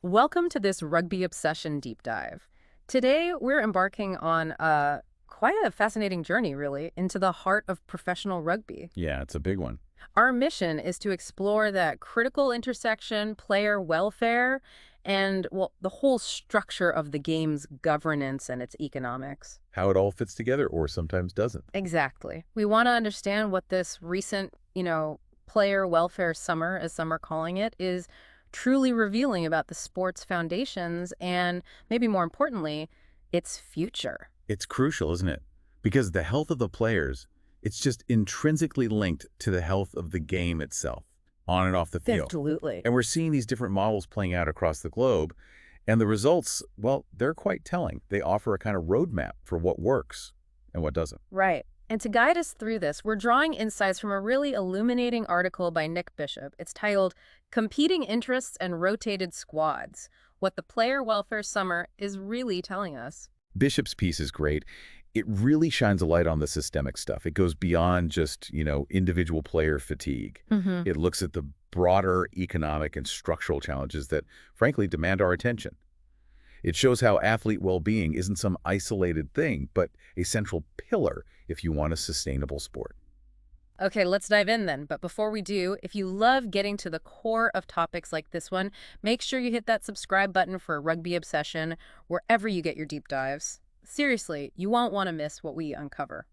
Welcome to this rugby obsession deep dive. Today, we're embarking on quite a fascinating journey, really, into the heart of professional rugby. Yeah, it's a big one. Our mission is to explore that critical intersection, player welfare, and, well, the whole structure of the game's governance and its economics. How it all fits together or sometimes doesn't. Exactly. We want to understand what this recent, player welfare summer, as some are calling it, is truly revealing about the sport's foundations and, maybe more importantly, its future. It's crucial, isn't it? Because the health of the players, it's just intrinsically linked to the health of the game itself, on and off the field. Absolutely. And we're seeing these different models playing out across the globe, and the results, well, they're quite telling. They offer a kind of roadmap for what works and what doesn't. Right. And to guide us through this, we're drawing insights from a really illuminating article by Nick Bishop. It's titled Competing Interests and Rotated Squads: What the Player Welfare Summer is Really Telling Us. Bishop's piece is great. It really shines a light on the systemic stuff. It goes beyond just, individual player fatigue. It looks at the broader economic and structural challenges that, frankly, demand our attention. It shows how athlete well-being isn't some isolated thing, but a central pillar if you want a sustainable sport. Okay, let's dive in then. But before we do, if you love getting to the core of topics like this one, make sure you hit that subscribe button for Rugby Obsession wherever you get your deep dives. Seriously, you won't want to miss what we uncover.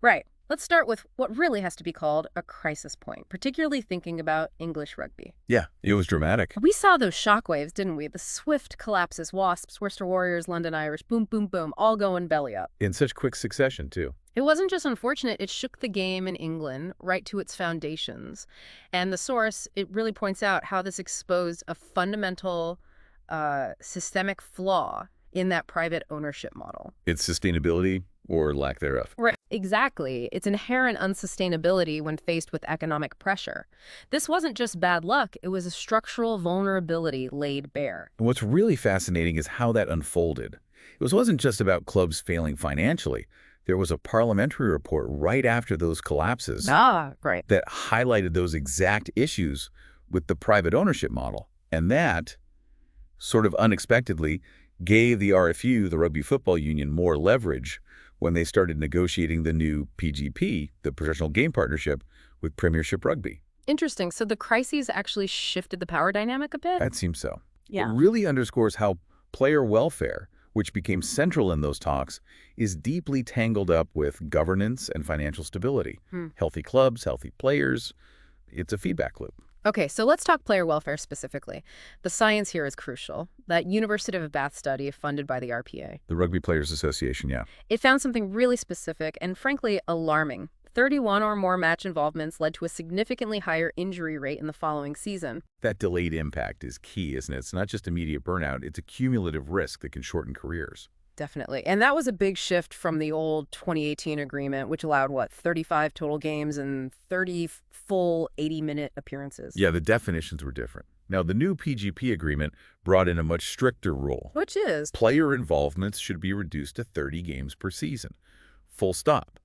Right, let's start with what really has to be called a crisis point, particularly thinking about English rugby. Yeah, it was dramatic. We saw those shockwaves, didn't we? The swift collapses: Wasps, Worcester Warriors, London Irish, boom, boom, boom, all going belly up. In such quick succession, too. It wasn't just unfortunate, it shook the game in England right to its foundations. And the source, it really points out how this exposed a fundamental systemic flaw in that private ownership model. Its sustainability or lack thereof. Right. Exactly. Its inherent unsustainability when faced with economic pressure. This wasn't just bad luck, it was a structural vulnerability laid bare. And what's really fascinating is how that unfolded. It wasn't just about clubs failing financially. There was a parliamentary report right after those collapses Right. that highlighted those exact issues with the private ownership model. And that, sort of unexpectedly, gave the IRFU, the Rugby Football Union, more leverage when they started negotiating the new PGP, the Professional Game Partnership, with Premiership Rugby. Interesting. So the crises actually shifted the power dynamic a bit? That seems so. Yeah. It really underscores how player welfare, which became central in those talks, is deeply tangled up with governance and financial stability. Healthy clubs, healthy players. It's a feedback loop. Okay, so let's talk player welfare specifically. The science here is crucial. That University of Bath study funded by the RPA. The Rugby Players Association, yeah. It found something really specific and frankly alarming. 31 or more match involvements led to a significantly higher injury rate in the following season. That delayed impact is key, isn't it? It's not just immediate burnout, it's a cumulative risk that can shorten careers. Definitely. And that was a big shift from the old 2018 agreement, which allowed, 35 total games and 30 full 80-minute appearances. Yeah, the definitions were different. Now, the new PGP agreement brought in a much stricter rule. Which is? Player involvements should be reduced to 30 games per season. Full stop.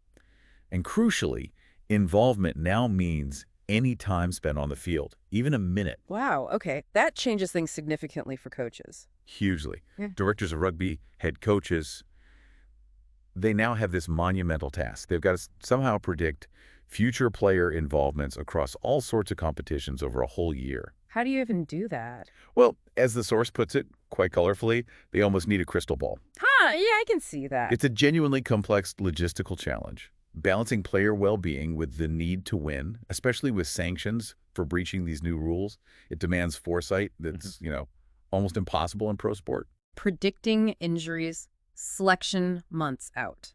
And crucially, involvement now means any time spent on the field, even a minute. Wow, okay. That changes things significantly for coaches. Hugely. Yeah. Directors of rugby, head coaches, they now have this monumental task. They've got to somehow predict future player involvements across all sorts of competitions over a whole year. How do you even do that? Well, as the source puts it, quite colorfully, they almost need a crystal ball. Yeah, I can see that. It's a genuinely complex logistical challenge. Balancing player well-being with the need to win, especially with sanctions for breaching these new rules, it demands foresight that's, almost impossible in pro sport. Predicting injuries, selection months out.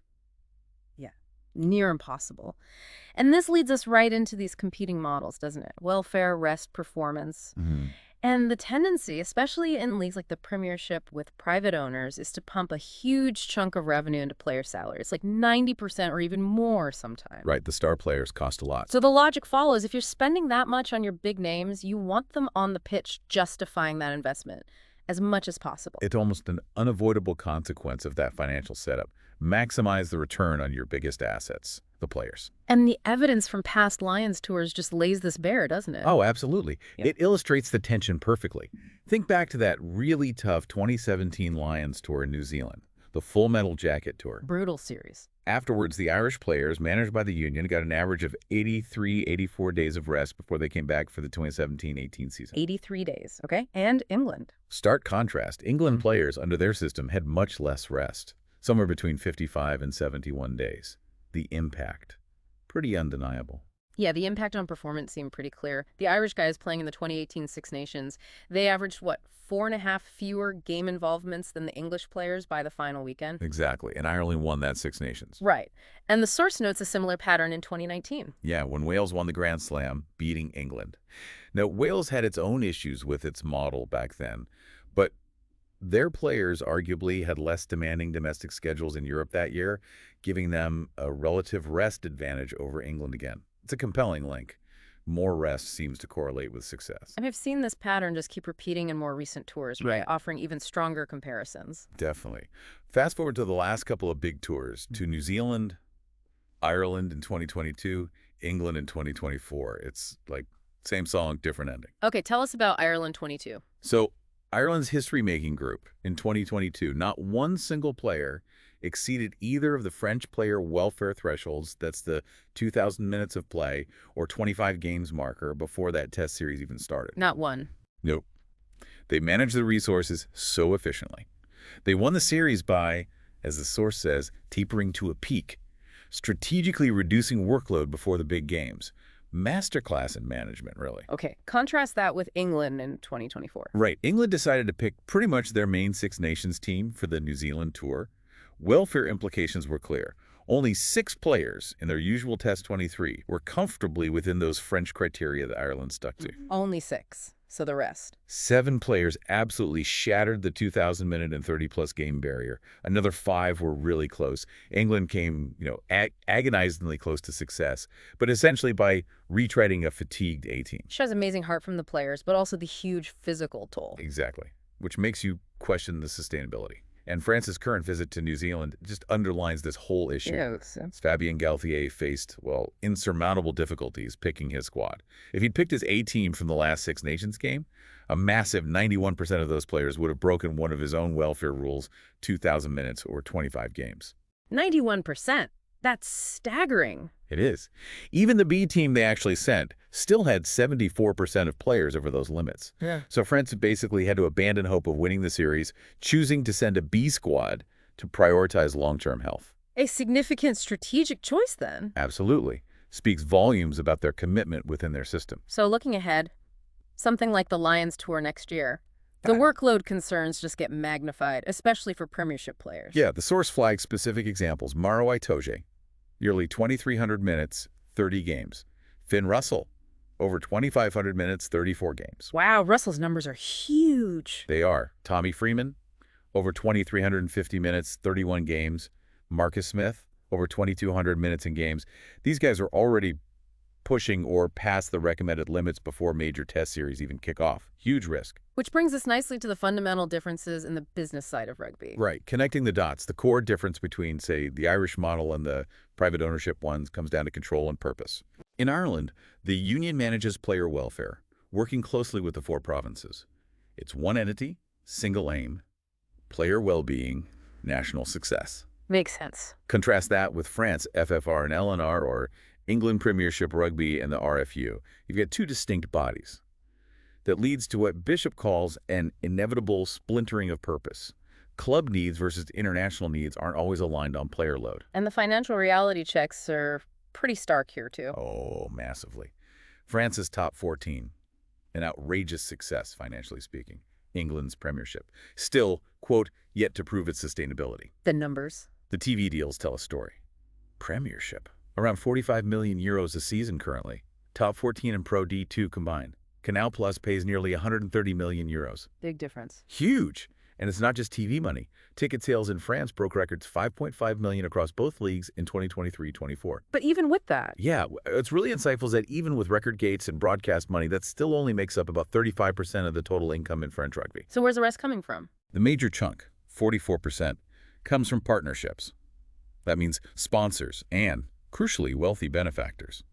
Yeah, near impossible. And this leads us right into these competing models, doesn't it? Welfare, rest, performance. And the tendency, especially in leagues like the Premiership with private owners, is to pump a huge chunk of revenue into player salaries, like 90% or even more sometimes. Right, the star players cost a lot. So the logic follows, if you're spending that much on your big names, you want them on the pitch justifying that investment as much as possible. It's almost an unavoidable consequence of that financial setup. Maximize the return on your biggest assets, the players. And the evidence from past Lions tours just lays this bare, doesn't it? Oh, absolutely. Yep. It illustrates the tension perfectly. Think back to that really tough 2017 Lions tour in New Zealand, the Full Metal Jacket Tour. Brutal series. Afterwards, the Irish players, managed by the union, got an average of 83, 84 days of rest before they came back for the 2017-18 season. 83 days, okay? And England. Stark contrast, England players under their system had much less rest, somewhere between 55 and 71 days. The impact, pretty undeniable. Yeah, the impact on performance seemed pretty clear. The Irish guys playing in the 2018 Six Nations, they averaged, what, 4.5 fewer game involvements than the English players by the final weekend? Exactly, and Ireland won that Six Nations. Right. And the source notes a similar pattern in 2019. Yeah, when Wales won the Grand Slam, beating England. Now, Wales had its own issues with its model back then, but their players arguably had less demanding domestic schedules in Europe that year, giving them a relative rest advantage over England again. It's a compelling link. More rest seems to correlate with success. And I've seen this pattern just keep repeating in more recent tours, right? Offering even stronger comparisons. Definitely. Fast forward to the last couple of big tours, to New Zealand, Ireland in 2022, England in 2024. It's like same song, different ending. Okay, tell us about Ireland 22. So Ireland's history-making group in 2022, not one single player exceeded either of the French player welfare thresholds, that's the 2,000 minutes of play, or 25 games marker before that test series even started. Not one. Nope. They managed the resources so efficiently. They won the series by, as the source says, tapering to a peak, strategically reducing workload before the big games. Masterclass in management, really. Okay, contrast that with England in 2024. Right. England decided to pick pretty much their main Six Nations team for the New Zealand tour. Welfare implications were clear. Only 6 players in their usual Test 23 were comfortably within those French criteria that Ireland stuck to. Only 6, so the rest. 7 players absolutely shattered the 2,000-minute and 30-plus game barrier. Another 5 were really close. England came, agonizingly close to success, but essentially by retreading a fatigued A-team. Shows amazing heart from the players, but also the huge physical toll. Exactly, which makes you question the sustainability. And France's current visit to New Zealand just underlines this whole issue. Yes. Fabien Galthié faced, well, insurmountable difficulties picking his squad. If he'd picked his A-team from the last Six Nations game, a massive 91% of those players would have broken one of his own welfare rules, 2,000 minutes or 25 games. 91%? That's staggering. It is. Even the B team they actually sent still had 74% of players over those limits. Yeah. So France basically had to abandon hope of winning the series, choosing to send a B squad to prioritize long-term health. A significant strategic choice, then. Absolutely. Speaks volumes about their commitment within their system. So looking ahead, something like the Lions tour next year, the workload concerns just get magnified, especially for Premiership players. Yeah, the source flags specific examples. Maro Itoje, nearly 2,300 minutes, 30 games. Finn Russell, over 2,500 minutes, 34 games. Wow, Russell's numbers are huge. They are. Tommy Freeman, over 2,350 minutes, 31 games. Marcus Smith, over 2,200 minutes in games. These guys are already pushing or past the recommended limits before major test series even kick off. Huge risk. Which brings us nicely to the fundamental differences in the business side of rugby. Right. Connecting the dots. The core difference between, say, the Irish model and the private ownership ones comes down to control and purpose. In Ireland, the union manages player welfare, working closely with the 4 provinces. It's one entity, single aim, player well-being, national success. Makes sense. Contrast that with France, FFR and LNR, or England Premiership Rugby and the RFU. You've got 2 distinct bodies. That leads to what Bishop calls an inevitable splintering of purpose. Club needs versus international needs aren't always aligned on player load. And the financial reality checks are pretty stark here, too. Oh, massively. France's top 14, an outrageous success, financially speaking. England's Premiership. Still, quote, yet to prove its sustainability. The numbers. The TV deals tell a story. Premiership, around 45 million euros a season currently. Top 14 and Pro D2 combined. Canal Plus pays nearly 130 million euros. Big difference. Huge. And it's not just TV money. Ticket sales in France broke records 5.5 million across both leagues in 2023-24. But even with that. Yeah, what's really insightful is that even with record gates and broadcast money, that still only makes up about 35% of the total income in French rugby. So where's the rest coming from? The major chunk, 44%, comes from partnerships. That means sponsors and, crucially, wealthy benefactors.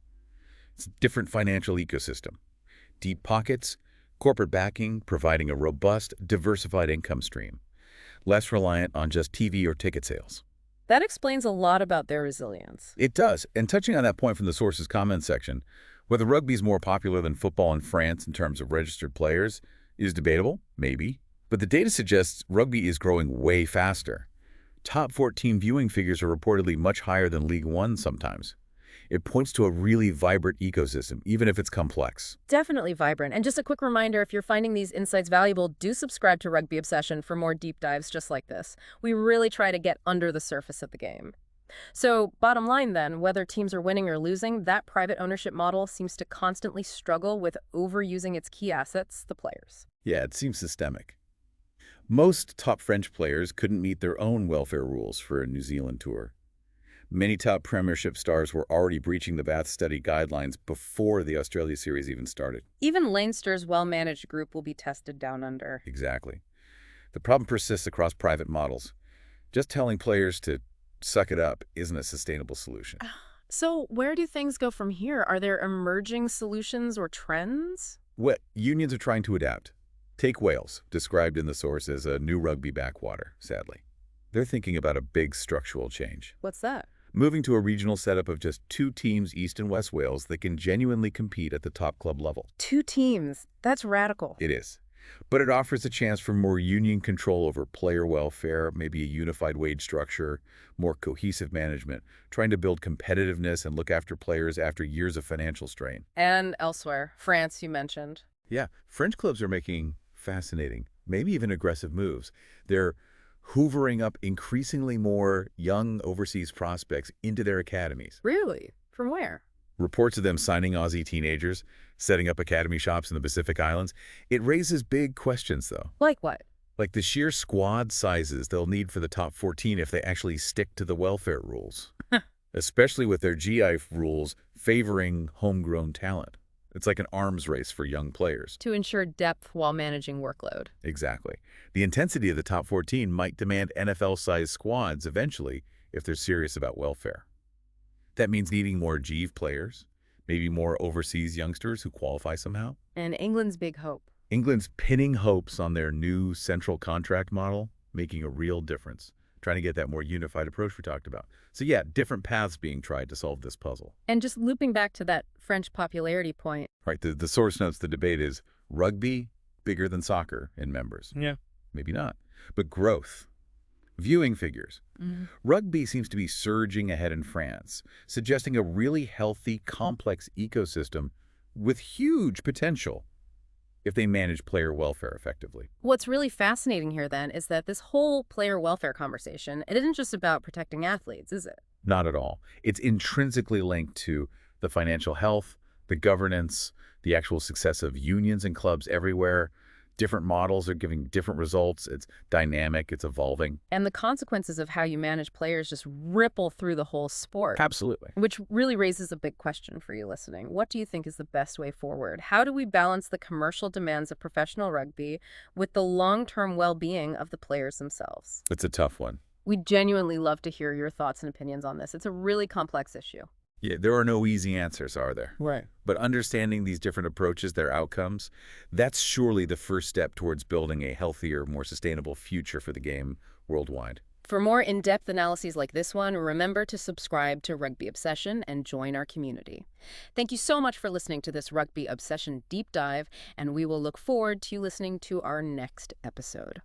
It's a different financial ecosystem. Deep pockets, corporate backing, providing a robust, diversified income stream, less reliant on just TV or ticket sales. That explains a lot about their resilience. It does. And touching on that point from the source's comment section, whether rugby is more popular than football in France in terms of registered players is debatable, maybe. But the data suggests rugby is growing way faster. Top 14 viewing figures are reportedly much higher than League One sometimes. It points to a really vibrant ecosystem, even if it's complex. Definitely vibrant. And just a quick reminder, if you're finding these insights valuable, do subscribe to Rugby Obsession for more deep dives just like this. We really try to get under the surface of the game. So, bottom line then, whether teams are winning or losing, that private ownership model seems to constantly struggle with overusing its key assets, the players. Yeah, it seems systemic. Most top French players couldn't meet their own welfare rules for a New Zealand tour. Many top Premiership stars were already breaching the Bath Study guidelines before the Australia series even started. Even Leinster's well-managed group will be tested down under. Exactly. The problem persists across private models. Just telling players to suck it up isn't a sustainable solution. So where do things go from here? Are there emerging solutions or trends? Well, unions are trying to adapt. Take Wales, described in the source as a new rugby backwater, sadly. They're thinking about a big structural change. What's that? Moving to a regional setup of just 2 teams East and West Wales that can genuinely compete at the top club level. 2 teams. That's radical. It is. But it offers a chance for more union control over player welfare, maybe a unified wage structure, more cohesive management, trying to build competitiveness and look after players after years of financial strain. And elsewhere. France, you mentioned. Yeah, French clubs are making fascinating, maybe even aggressive moves. They're hoovering up increasingly more young overseas prospects into their academies. Really? From where? Reports of them signing Aussie teenagers, setting up academy shops in the Pacific Islands. It raises big questions, though. Like what? Like the sheer squad sizes they'll need for the top 14 if they actually stick to the welfare rules. Especially with their GI rules favoring homegrown talent. It's like an arms race for young players. To ensure depth while managing workload. Exactly. The intensity of the top 14 might demand NFL-sized squads eventually if they're serious about welfare. That means needing more GIV players, maybe more overseas youngsters who qualify somehow. And England's big hope. England's pinning hopes on their new central contract model, making a real difference, trying to get that more unified approach we talked about. So yeah, different paths being tried to solve this puzzle. And just looping back to that French popularity point. Right, the source notes the debate is rugby bigger than soccer in members. Yeah. Maybe not. But growth. Viewing figures. Rugby seems to be surging ahead in France, suggesting a really healthy, complex ecosystem with huge potential if they manage player welfare effectively. What's really fascinating here, then, is that this whole player welfare conversation, it isn't just about protecting athletes, is it? Not at all. It's intrinsically linked to the financial health, the governance, the actual success of unions and clubs everywhere. Different models are giving different results. It's dynamic. It's evolving. And the consequences of how you manage players just ripple through the whole sport. Absolutely. Which really raises a big question for you listening. What do you think is the best way forward? How do we balance the commercial demands of professional rugby with the long-term well-being of the players themselves? It's a tough one. We'd genuinely love to hear your thoughts and opinions on this. It's a really complex issue. Yeah, there are no easy answers, are there? Right. But understanding these different approaches, their outcomes, that's surely the first step towards building a healthier, more sustainable future for the game worldwide. For more in-depth analyses like this one, remember to subscribe to Rugby Obsession and join our community. Thank you so much for listening to this Rugby Obsession deep dive, and we will look forward to you listening to our next episode.